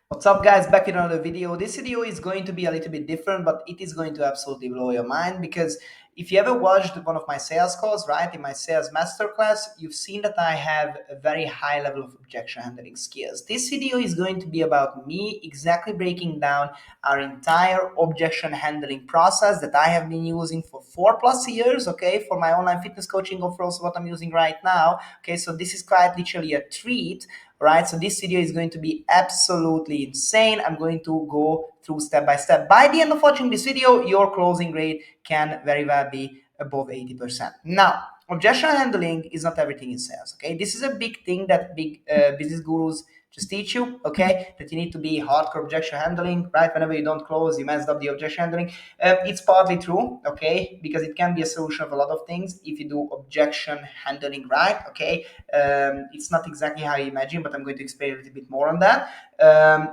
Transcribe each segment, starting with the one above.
What's up, guys? Back with another video. This video is going to be a little bit different, but it is going to absolutely blow your mind because if you ever watched one of my sales calls, right, in my sales masterclass, you've seen that I have a very high level of objection handling skills. This video is going to be about me exactly breaking down our entire objection handling process that I have been using for 4+ years, okay, for my online fitness coaching, of course, what I'm using right now. Okay, so this is quite literally a treat. Right, so this video is going to be absolutely insane. I'm going to go through step by step. By the end of watching this video, your closing rate can very well be above 80%. Now, objection handling is not everything in sales. Okay, this is a big thing that big business gurus just teach you. Okay, that you need to be hardcore objection handling. Right, whenever you don't close, you messed up the objection handling. It's partly true. Okay, because it can be a solution of a lot of things if you do objection handling right. Okay, it's not exactly how you imagine, but I'm going to explain a little bit more on that.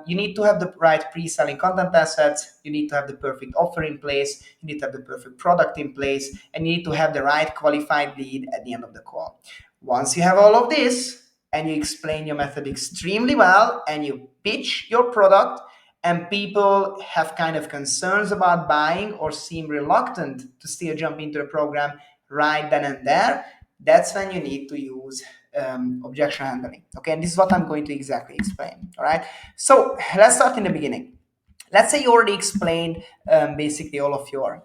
You need to have the right pre-selling content assets. You need to have the perfect offer in place. You need to have the perfect product in place, and you need to have the right qualified lead at the end of the call. Once you have all of this and you explain your method extremely well and you pitch your product and people have kind of concerns about buying or seem reluctant to still jump into the program right then and there, that's when you need to use objection handling. Okay, and this is what I'm going to exactly explain. All right, so let's start in the beginning. Let's say you already explained basically all of your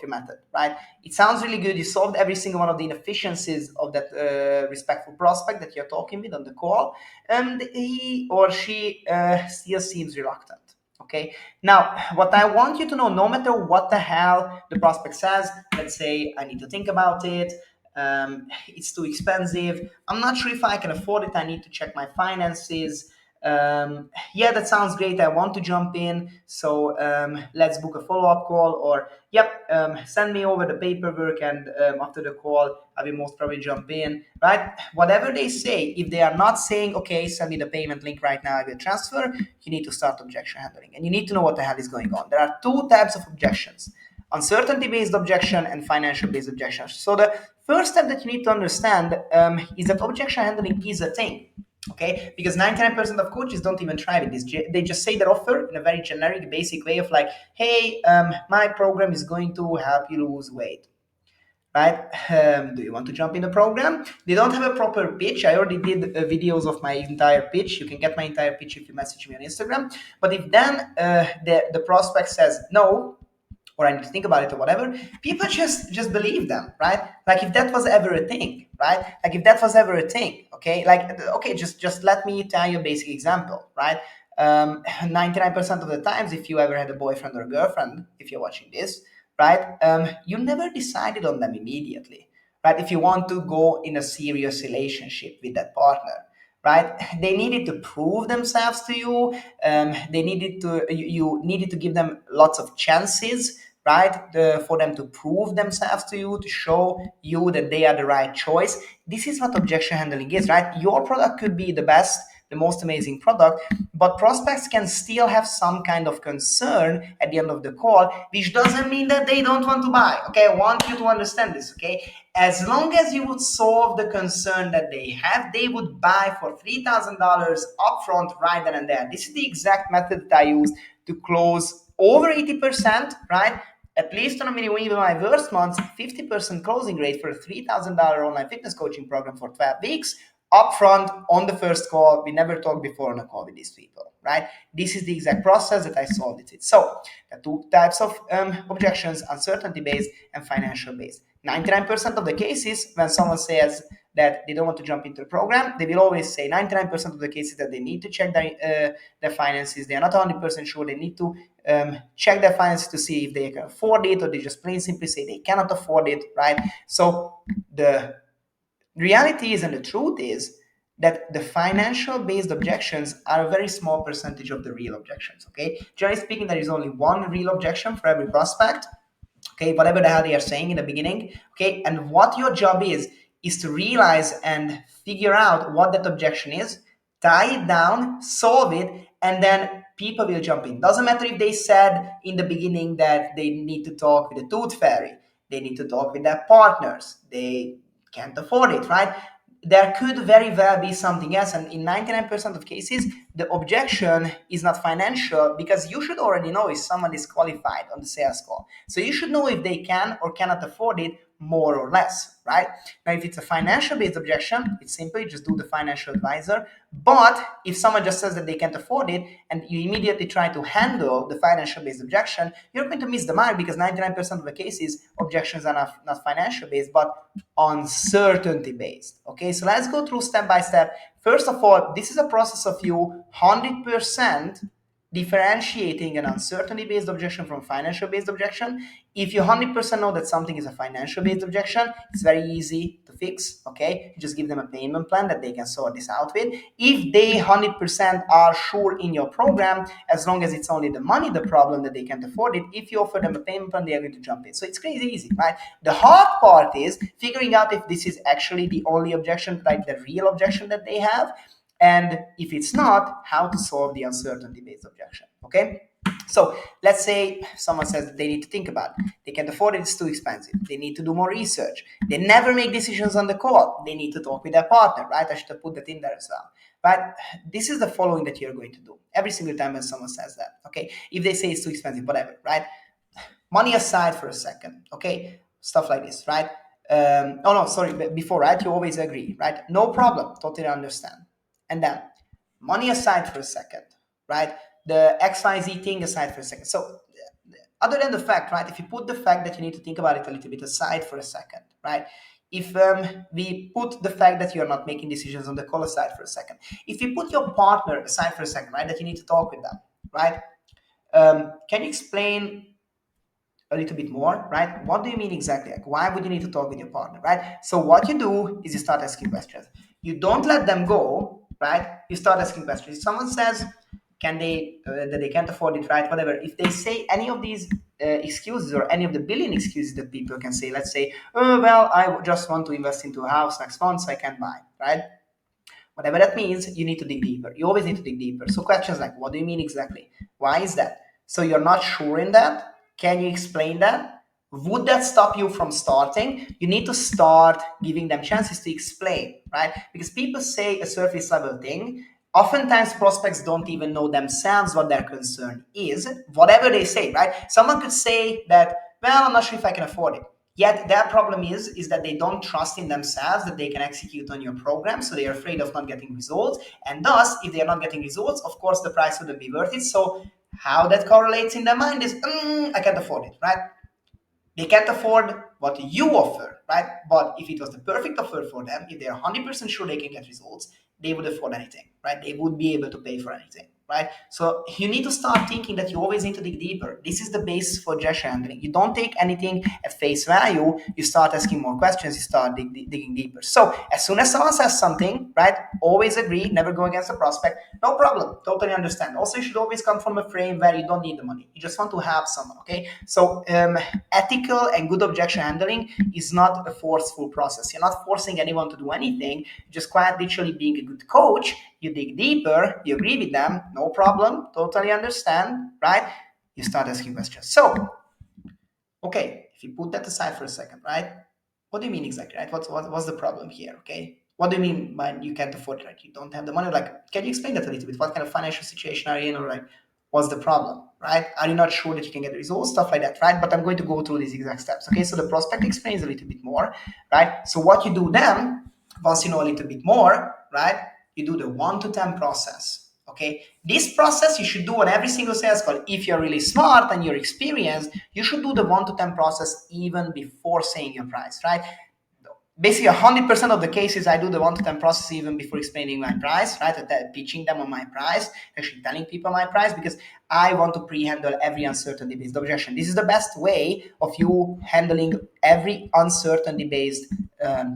method, right? It sounds really good. You solved every single one of the inefficiencies of that respectful prospect that you're talking with on the call, and he or she still seems reluctant. Okay. Now, what I want you to know, no matter what the hell the prospect says, let's say I need to think about it. It's too expensive. I'm not sure if I can afford it. I need to check my finances. Yeah, that sounds great. I want to jump in. So let's book a follow-up call, or yep, send me over the paperwork, and after the call, I will most probably jump in, right? Whatever they say, if they are not saying, okay, send me the payment link right now, I will transfer, you need to start objection handling. And you need to know what the hell is going on. There are two types of objections: uncertainty-based objection and financial-based objection. So the first step that you need to understand is that objection handling is a thing. Okay, because 99% of coaches don't even try with this. They just say their offer in a very generic, basic way of like, hey, my program is going to help you lose weight. Right? Do you want to jump in the program? They don't have a proper pitch. I already did videos of my entire pitch. You can get my entire pitch if you message me on Instagram. But if then the prospect says no, or I need to think about it or whatever, people just believe them, right? Like if that was ever a thing, right? Like if that was ever a thing, okay? Like okay, just let me tell you a basic example, right? 99% of the times, if you ever had a boyfriend or a girlfriend, if you're watching this, right, you never decided on them immediately, right? If you want to go in a serious relationship with that partner, right, they needed to prove themselves to you. They needed to you needed to give them lots of chances, right, for them to prove themselves to you, to show you that they are the right choice. This is what objection handling is, right? Your product could be the best, the most amazing product, but prospects can still have some kind of concern at the end of the call, which doesn't mean that they don't want to buy. Okay, I want you to understand this. Okay, as long as you would solve the concern that they have, they would buy for $3,000 upfront right then and there. This is the exact method that I use to close over 80%, right? At least on a minimum, even my worst months, 50% closing rate for a $3,000 online fitness coaching program for 12 weeks upfront on the first call. We never talked before on a call with these people, right? This is the exact process that I solved it. So the two types of objections: uncertainty-based and financial-based. 99% of the cases, when someone says that they don't want to jump into the program, they will always say 99% of the cases that they need to check their finances. They are not 100% sure. They need to check their finances to see if they can afford it, or they just plain simply say they cannot afford it, right? So the reality is, and the truth is, that the financial based objections are a very small percentage of the real objections. Okay, generally speaking, there is only one real objection for every prospect. Okay, whatever the hell they are saying in the beginning. Okay, and what your job is to realize and figure out what that objection is, tie it down, solve it, and then people will jump in. Doesn't matter if they said in the beginning that they need to talk with the tooth fairy, they need to talk with their partners, they can't afford it, right? there could very well be something else, and in 99% of cases the objection is not financial, because you should already know if someone is qualified on the sales call, so you should know if they can or cannot afford it, more or less, right? Now if it's a financial based objection, it's simple, you just do the financial advisor. But if someone just says that they can't afford it and you immediately try to handle the financial based objection, you're going to miss the mark, because 99% of the cases objections are not financial based but uncertainty based. Okay, so let's go through step by step. First of all, this is a process of you 100% differentiating an uncertainty based objection from financial based objection. If you 100% know that something is a financial based objection, it's very easy to fix. Okay, you just give them a payment plan that they can sort this out with. If they 100% are sure in your program, as long as it's only the money the problem, that they can't afford it, if you offer them a payment plan, they are going to jump in. So it's crazy easy, right? The hard part is figuring out if this is actually the only objection, like the real objection that they have, and if it's not, how to solve the uncertainty based objection. Okay, so let's say someone says that they need to think about it. They can't afford it, it's too expensive. They need to do more research. They never make decisions on the call. They need to talk with their partner, right? I should have put that in there as well. But this is the following that you're going to do every single time when someone says that. Okay, if they say it's too expensive, whatever, right? Money aside for a second. Okay, stuff like this, right? Oh no, sorry, before, right? You always agree, right? No problem, totally understand. And then money aside for a second, right? The XYZ thing aside for a second. So other than the fact, right? If you put the fact that you need to think about it a little bit aside for a second, right? If we put the fact that you're not making decisions on the call aside for a second, if you put your partner aside for a second, right? That you need to talk with them, right? Can you explain a little bit more, right? What do you mean exactly? Like, why would you need to talk with your partner, right? So what you do is you start asking questions. You don't let them go, right? You start asking questions. If someone says, can they that they can't afford it, right? Whatever. If they say any of these excuses or any of the billion excuses that people can say, let's say, oh well, I just want to invest into a house next month, so I can't buy, right? Whatever that means, you need to dig deeper. You always need to dig deeper. So questions like, what do you mean exactly? Why is that? So you're not sure in that? Can you explain that? Would that stop you from starting? You need to start giving them chances to explain, right? Because people say a surface level thing. Oftentimes prospects don't even know themselves what their concern is, whatever they say, right? Someone could say that, well, I'm not sure if I can afford it. Yet their problem is that they don't trust in themselves that they can execute on your program, so they are afraid of not getting results. And thus, if they are not getting results, of course, the price wouldn't be worth it. So how that correlates in their mind is, I can't afford it, right? They can't afford what you offer, right? But if it was the perfect offer for them, if they are 100% sure they can get results, they would afford anything, right? They would be able to pay for anything, right? So you need to start thinking that you always need to dig deeper. This is the basis for objection handling. You don't take anything at face value. You start asking more questions. You start digging deeper. So as soon as someone says something, right, always agree, never go against the prospect. No problem. Totally understand. Also, you should always come from a frame where you don't need the money. You just want to help someone, okay? So ethical and good objection handling is not a forceful process. You're not forcing anyone to do anything. You're just quite literally being a good coach. You dig deeper, you agree with them, no problem, totally understand, right? You start asking questions. So, okay, if you put that aside for a second, right? What do you mean exactly, right? What's the problem here, okay? What do you mean by you can't afford it, right? You don't have the money? Like, can you explain that a little bit? What kind of financial situation are you in, or like, what's the problem, right? Are you not sure that you can get the results, stuff like that, right? But I'm going to go through these exact steps, okay? So the prospect explains a little bit more, right? So what you do then, once you know a little bit more, right? You do the 1 to 10 process, okay? This process you should do on every single sales call. If you're really smart and you're experienced, you should do the 1 to 10 process even before saying your price, right? Basically 100% of the cases I do the 1 to 10 process even before explaining my price, right? Pitching them on my price, actually telling people my price, because I want to pre-handle every uncertainty based objection. This is the best way of you handling every uncertainty based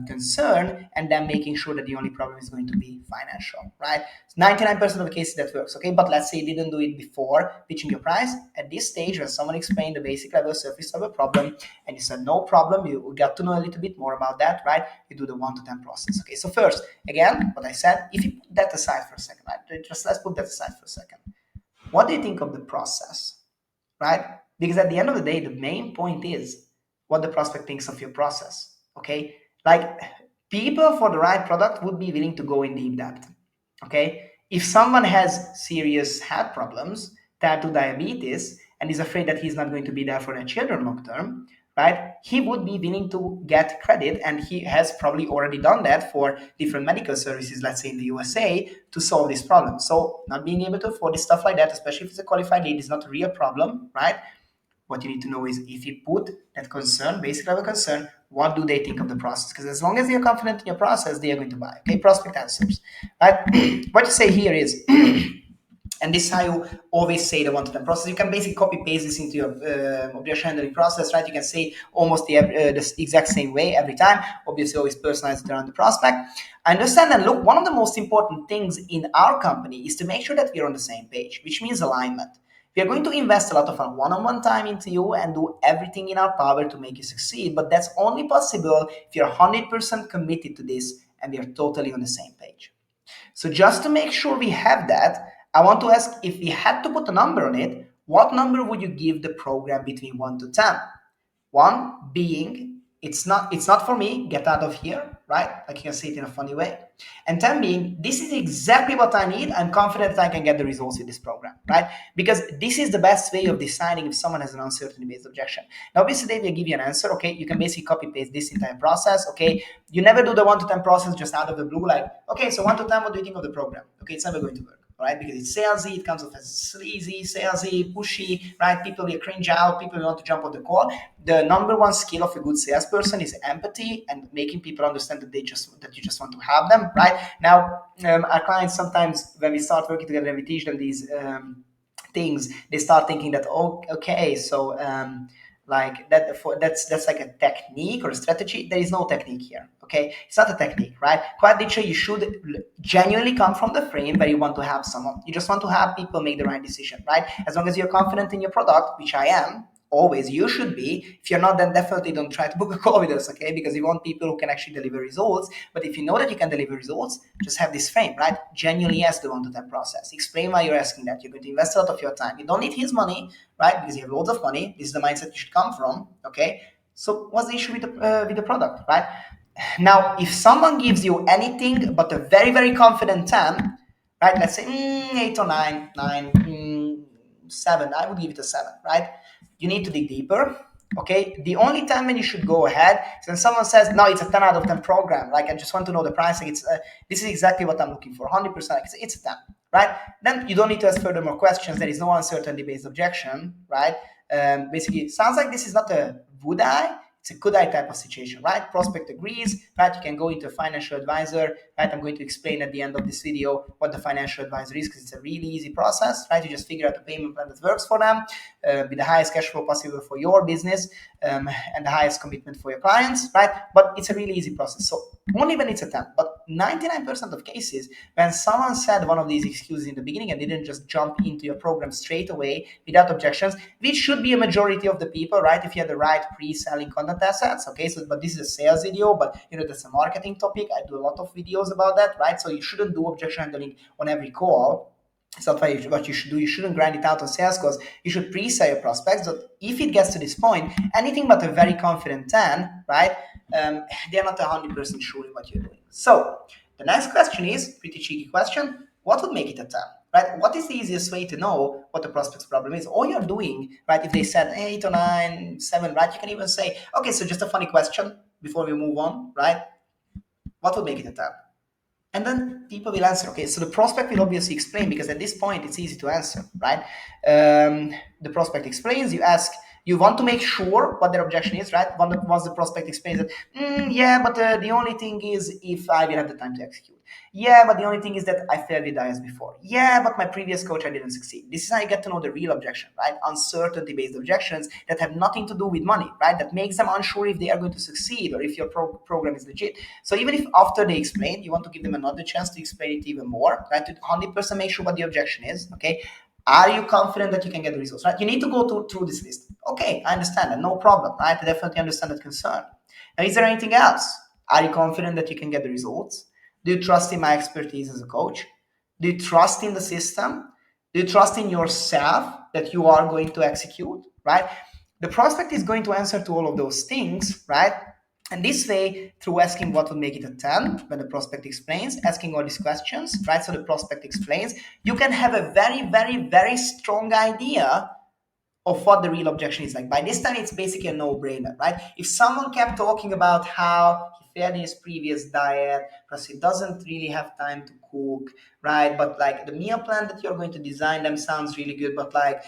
concern, and then making sure that the only problem is going to be financial, right? 99% of the cases that works, okay? But let's say you didn't do it before pitching your price. At this stage, when someone explained the basic level surface level problem, and you said no problem, you got to know a little bit more about that, right? You do the 1 to 10 process, okay? So first, again, what I said, if you put that aside for a second, right? Just let's put that aside for a second. What do you think of the process, right? Because at the end of the day, the main point is what the prospect thinks of your process, okay? Like, People for the right product would be willing to go in deep depth. Okay, if someone has serious health problems, type 2 diabetes, and is afraid that he's not going to be there for their children long term, right, he would be willing to get credit, and he has probably already done that for different medical services, let's say in the USA, to solve this problem. So not being able to afford this stuff like that, especially if it's a qualified lead, is not a real problem, right? What you need to know is, if you put that concern, basic level concern, what do they think of the process? Because as long as they're confident in your process, they are going to buy. Okay, prospect answers. Right? What you say here is, and this is how you always say the one-to-ten process. You can basically copy paste this into your objection handling process, right? You can say almost the exact same way every time. Obviously, always personalize it around the prospect. I understand that. Look, one of the most important things in our company is to make sure that we're on the same page, which means alignment. We are going to invest a lot of our one-on-one time into you and do everything in our power to make you succeed. But that's only possible if you're 100% committed to this and we are totally on the same page. So just to make sure we have that, I want to ask, if we had to put a number on it, what number would you give the program between 1 to 10? 1 being, it's not for me, get out of here, right? Like, you can say it in a funny way. And 10 being, this is exactly what I need. I'm confident that I can get the results with this program, right? Because this is the best way of deciding if someone has an uncertainty-based objection. Now, obviously, they will give you an answer, okay? You can basically copy-paste this entire process, okay? You never do the 1 to 10 process just out of the blue, like, okay, so 1 to 10, what do you think of the program? Okay, it's never going to work. Right? Because it's salesy, it comes off as sleazy, salesy, pushy, right? People will cringe out, people will want to jump on the call. The number one skill of a good salesperson is empathy and making people understand that you just want to have them, right? Now, our clients sometimes, when we start working together and we teach them these things, they start thinking that, oh, okay, so like that's like a technique or a strategy. There is no technique here. Okay, it's not a technique, right? Quite literally, you should genuinely come from the frame where you want to have someone. You just want to have people make the right decision, right? As long as you're confident in your product, which I am, always, you should be. If you're not, then definitely don't try to book a call with us, okay? Because we want people who can actually deliver results. But if you know that you can deliver results, just have this frame, right? Genuinely ask the 1 to 10 process. Explain why you're asking that. You're going to invest a lot of your time. You don't need his money, right? Because you have loads of money. This is the mindset you should come from, okay? So what's the issue with the product, right? Now, if someone gives you anything but a very, very confident 10, right? Let's say 8 or 9, 9, 7. I would give it a 7, right? You need to dig deeper. Okay, the only time when you should go ahead is when someone says, no, it's a 10 out of 10 program. Like, I just want to know the pricing. This is exactly what I'm looking for, 100%. It's a 10, right? Then you don't need to ask further more questions. There is no uncertainty-based objection, right? Basically, it sounds like this is not a would I, it's a could I type of situation, right? Prospect agrees, right? You can go into a financial advisor, right? I'm going to explain at the end of this video what the financial advisor is, because it's a really easy process, right? You just figure out a payment plan that works for them, with the highest cash flow possible for your business, and the highest commitment for your clients, right? But it's a really easy process. So only when it's a 10, but 99% of cases, when someone said one of these excuses in the beginning and didn't just jump into your program straight away without objections, which should be a majority of the people, right? If you have the right pre-selling content assets, okay? So, but this is a sales video, but that's a marketing topic. I do a lot of videos about that, right? So you shouldn't do objection handling on every call. It's not what you should do. You shouldn't grind it out on sales calls. You should pre-sell your prospects. So if it gets to this point, anything but a very confident 10, right? They're not 100% sure in what you're doing. So the next question is pretty cheeky question. What would make it a 10? Right? What is the easiest way to know what the prospect's problem is? All you're doing, right? If they said 8 or 9, 7, right? You can even say, okay, so just a funny question before we move on, right? What would make it a 10? And then people will answer. Okay, so the prospect will obviously explain, because at this point it's easy to answer, right? The prospect explains. You ask. You want to make sure what their objection is, right? Once the prospect explains that, yeah, but the only thing is, if I will have the time to execute. Yeah, but the only thing is that I failed with IS before. Yeah, but my previous coach, I didn't succeed. This is how you get to know the real objection, right? Uncertainty-based objections that have nothing to do with money, right? That makes them unsure if they are going to succeed or if your program is legit. So even if after they explain, you want to give them another chance to explain it even more, right? To 100% make sure what the objection is, okay? Are you confident that you can get the results, right? You need to go through this list. Okay, I understand that, no problem, right? I definitely understand that concern. Now, is there anything else? Are you confident that you can get the results? Do you trust in my expertise as a coach? Do you trust in the system? Do you trust in yourself that you are going to execute, right? The prospect is going to answer to all of those things, right? And this way, through asking what would make it a 10, when the prospect explains, asking all these questions, right? So the prospect explains, you can have a very, very, very strong idea of what the real objection is. Like by this time, it's basically a no-brainer, right? If someone kept talking about how he failed in his previous diet, plus he doesn't really have time to cook, right? But like the meal plan that you're going to design them sounds really good, but like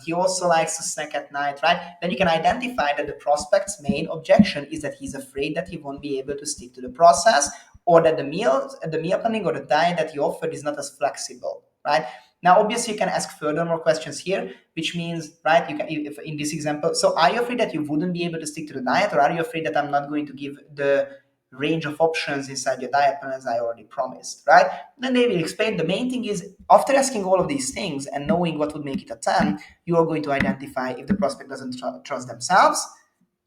he also likes to snack at night, right? Then you can identify that the prospect's main objection is that he's afraid that he won't be able to stick to the process, or that the meal planning or the diet that you offered is not as flexible, right? Now, obviously, you can ask further more questions here, which means, right, you can, if in this example, so are you afraid that you wouldn't be able to stick to the diet, or are you afraid that I'm not going to give the range of options inside your diet plan as I already promised, right? Then they will explain. The main thing is, after asking all of these things and knowing what would make it a 10, you are going to identify if the prospect doesn't trust themselves,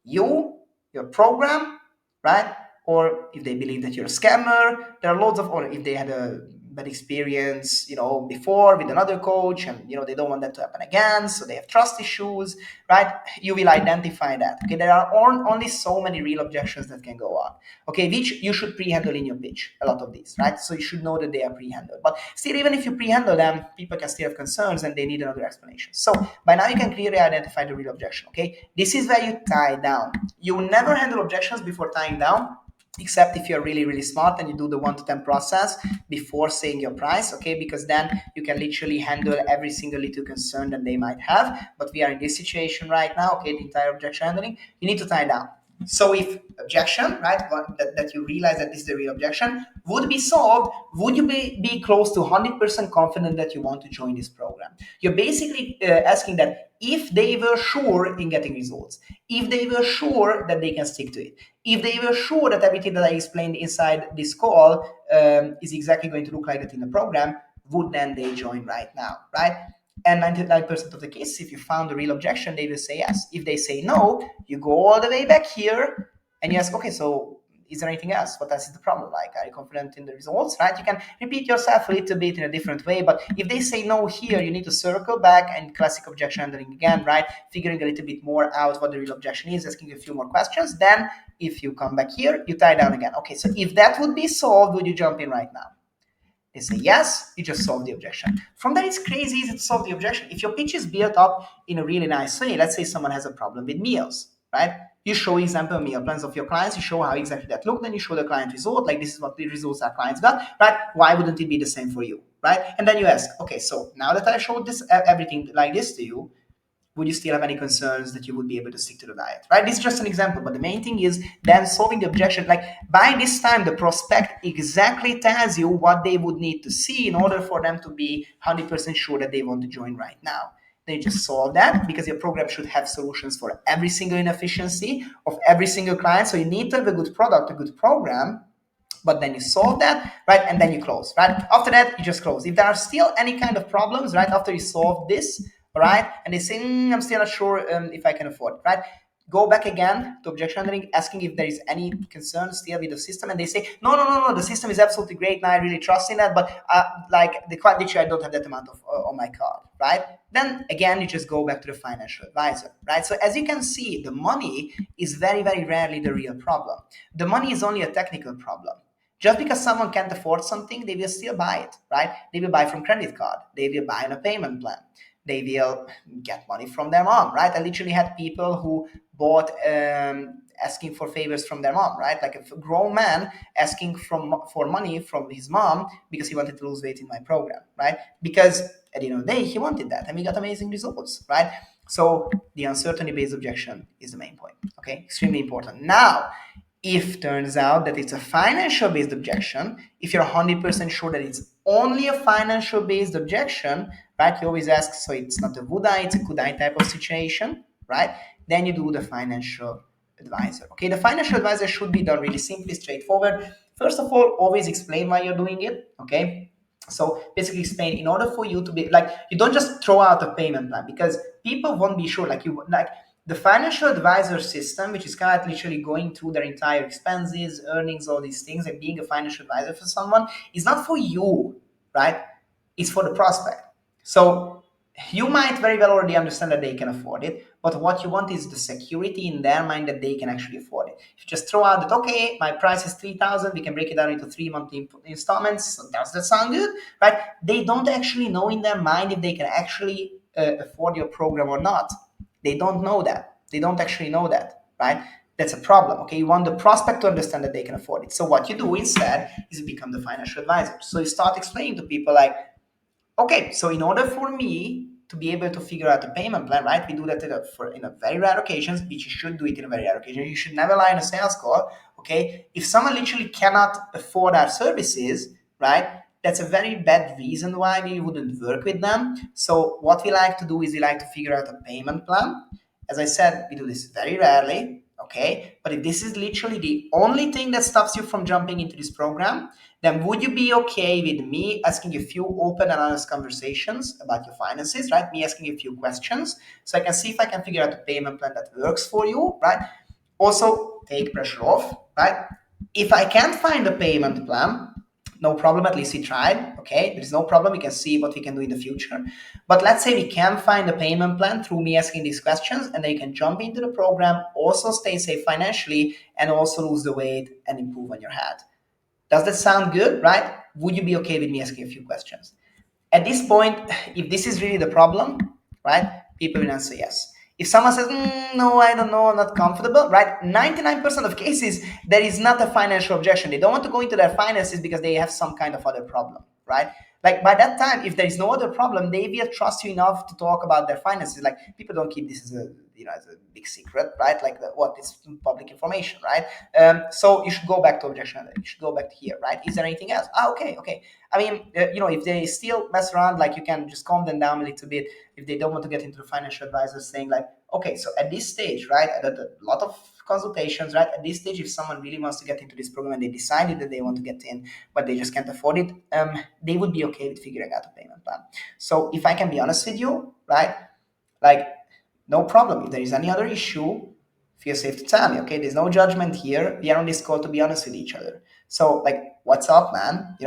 you, your program, right? Or if they believe that you're a scammer, there are loads of, or if they had a bad experience, before with another coach, and they don't want that to happen again, so they have trust issues, right? You will identify that. Okay, there are only so many real objections that can go on. Okay, which you should pre-handle in your pitch. A lot of these, right? So you should know that they are pre-handled. But still, even if you pre-handle them, people can still have concerns and they need another explanation. So by now you can clearly identify the real objection. Okay, this is where you tie down. You never handle objections before tying down, except if you're really, really smart and you do the 1 to 10 process before saying your price, okay? Because then you can literally handle every single little concern that they might have. But we are in this situation right now, okay? The entire objection handling, you need to tie down. So if objection, right, that you realize that this is the real objection, would be solved, would you be close to 100% confident that you want to join this program? You're basically asking that if they were sure in getting results, if they were sure that they can stick to it, if they were sure that everything that I explained inside this call is exactly going to look like that in the program, would then they join right now, right? And 99% of the cases, if you found a real objection, they will say yes. If they say no, you go all the way back here and you ask, okay, so is there anything else? What else is the problem? Like, are you confident in the results, right? You can repeat yourself a little bit in a different way, but if they say no here, you need to circle back and classic objection handling again, right? Figuring a little bit more out what the real objection is, asking a few more questions. Then if you come back here, you tie down again. Okay, so if that would be solved, would you jump in right now? They say yes, you just solve the objection. From there, it's crazy easy to solve the objection. If your pitch is built up in a really nice way, let's say someone has a problem with meals, right? You show example meal plans of your clients, you show how exactly that looked, then you show the client result, like this is what the results our clients got, right? Why wouldn't it be the same for you, right? And then you ask, okay, so now that I showed this everything like this to you, would you still have any concerns that you would be able to stick to the diet, right? This is just an example, but the main thing is then solving the objection. Like by this time, the prospect exactly tells you what they would need to see in order for them to be 100% sure that they want to join right now. They just solve that because your program should have solutions for every single inefficiency of every single client. So you need to have a good product, a good program, but then you solve that, right? And then you close, right? After that, you just close. If there are still any kind of problems, right, after you solve this, right, and they say, I'm still not sure if I can afford it, right? Go back again to objection handling, asking if there is any concern still with the system, and they say, no, the system is absolutely great, and I really trust in that, but like the quite literally, I don't have that amount of on my card, right? Then again, you just go back to the financial advisor, right? So as you can see, the money is very, very rarely the real problem. The money is only a technical problem. Just because someone can't afford something, they will still buy it, right? They will buy from credit card. They will buy on a payment plan. They will get money from their mom, right? I literally had people who bought asking for favors from their mom, right? Like a grown man asking for money from his mom because he wanted to lose weight in my program, right? Because at the end of the day, he wanted that, and we got amazing results, right? So the uncertainty-based objection is the main point, okay? Extremely important. Now, if turns out that it's a financial based objection, if you're 100% sure that it's only a financial based objection, right? You always ask, so it's not a would I, it's a could I type of situation, right? Then you do the financial advisor. Okay, the financial advisor should be done really simply, straightforward. First of all, always explain why you're doing it. Okay, so basically explain in order for you to be like, you don't just throw out a payment plan because people won't be sure. Like you like the financial advisor system, which is kind of literally going through their entire expenses, earnings, all these things, and being a financial advisor for someone is not for you, right? It's for the prospect. So You might very well already understand that they can afford it, but what you want is the security in their mind that they can actually afford it. If you just throw out that, okay, my price is 3,000, we can break it down into 3 monthly installments, so does that sound good? Right? They don't actually know in their mind if they can actually afford your program or not. They don't know that. They don't actually know that, right? That's a problem. Okay, you want the prospect to understand that they can afford it. So what you do instead is you become the financial advisor. So you start explaining to people like, okay, so in order for me to be able to figure out a payment plan, right? We do that in a very rare occasions, which you should do it in a very rare occasion. You should never lie in a sales call. Okay, if someone literally cannot afford our services, right? That's a very bad reason why we wouldn't work with them. So what we like to do is we like to figure out a payment plan. As I said, we do this very rarely. Okay, but if this is literally the only thing that stops you from jumping into this program, then would you be okay with me asking you a few open and honest conversations about your finances, right? Me asking you a few questions so I can see if I can figure out a payment plan that works for you, right? Also, take pressure off, right? If I can't find a payment plan, no problem, at least we tried, okay? There's no problem, we can see what we can do in the future. But let's say we can find a payment plan through me asking these questions, and then you can jump into the program, also stay safe financially, and also lose the weight and improve on your health. Does that sound good, right? Would you be okay with me asking a few questions? At this point, if this is really the problem, right, people will answer yes. If someone says, no, I don't know, I'm not comfortable, right, 99% of cases, there is not a financial objection. They don't want to go into their finances because they have some kind of other problem, right? Like by that time, if there is no other problem, they will trust you enough to talk about their finances. Like people don't keep this as a, as a big secret, right? Like what is public information, right? So you should go back to objection. You should go back to here, right? Is there anything else? Okay, okay. I mean, if they still mess around, like you can just calm them down a little bit. If they don't want to get into the financial advisor, saying like, okay, so at this stage, right, at a lot of consultations, right, at this stage, if someone really wants to get into this program and they decided that they want to get in, but they just can't afford it, they would be okay with figuring out a payment plan. So if I can be honest with you, right, like no problem. If there is any other issue, feel safe to tell me. Okay, there's no judgment here. We are on this call to be honest with each other. So like, what's up, man?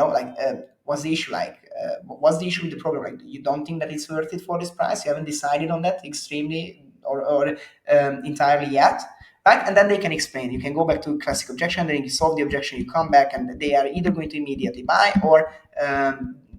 What's the issue like? What's the issue with the program? Like, you don't think that it's worth it for this price? You haven't decided on that extremely or entirely yet, right? And then they can explain. You can go back to classic objection, then you solve the objection, you come back, and they are either going to immediately buy or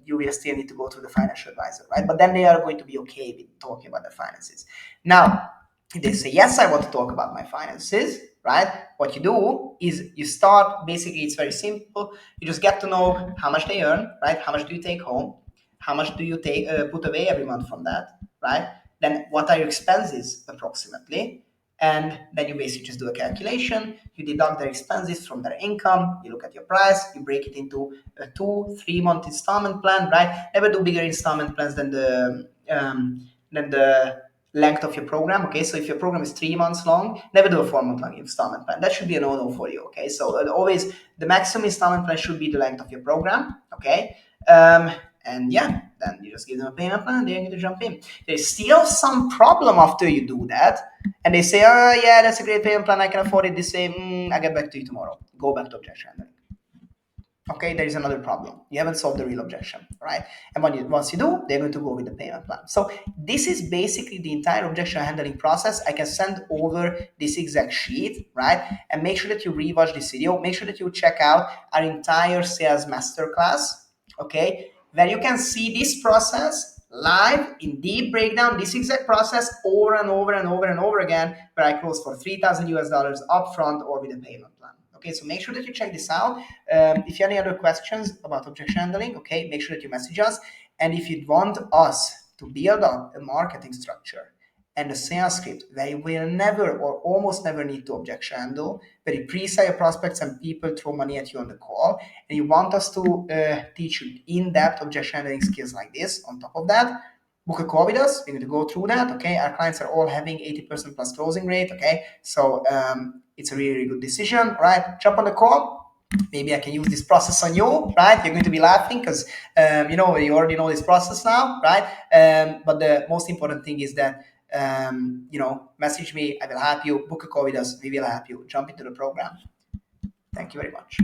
you will still need to go to the financial advisor, right? But then they are going to be okay with talking about their finances. Now, if they say, yes, I want to talk about my finances, right? What you do is you start, basically, it's very simple. You just get to know how much they earn, right? How much do you take home? How much do you take put away every month from that, right? Then what are your expenses approximately? And then you basically just do a calculation. You deduct their expenses from their income. You look at your price. You break it into a 2-3 month installment plan, right? Never do bigger installment plans than the length of your program. Okay, so if your program is 3 months long, never do a 4 month long installment plan. That should be a no-no for you. Okay, so always the maximum installment plan should be the length of your program. Okay, and yeah, then you just give them a payment plan. They're going to jump in. There's still some problem after you do that, and they say, "Oh yeah, that's a great payment plan. I can afford it." They say, "I'll get back to you tomorrow." Go back to objection handling. Okay, there is another problem. You haven't solved the real objection, right? And once you do, they're going to go with the payment plan. So this is basically the entire objection handling process. I can send over this exact sheet, right? And make sure that you rewatch this video. Make sure that you check out our entire sales masterclass, okay? Where you can see this process live in deep breakdown, this exact process over and over and over and over again, where I close for 3,000 US dollars upfront or with a payment plan. Okay, so make sure that you check this out. If you have any other questions about objection handling, okay, make sure that you message us. And if you want us to build up a marketing structure and a sales script where you will never or almost never need to objection handle, where you pre-sell your prospects and people throw money at you on the call, and you want us to teach you in-depth objection handling skills like this, on top of that, book a call with us. We're going to go through that. Okay, our clients are all having 80% plus closing rate. Okay, so it's a really, really good decision. Right, jump on the call. Maybe I can use this process on you. Right, you're going to be laughing because you already know this process now. Right, but the most important thing is that message me. I will help you. Book a call with us. We will help you. Jump into the program. Thank you very much.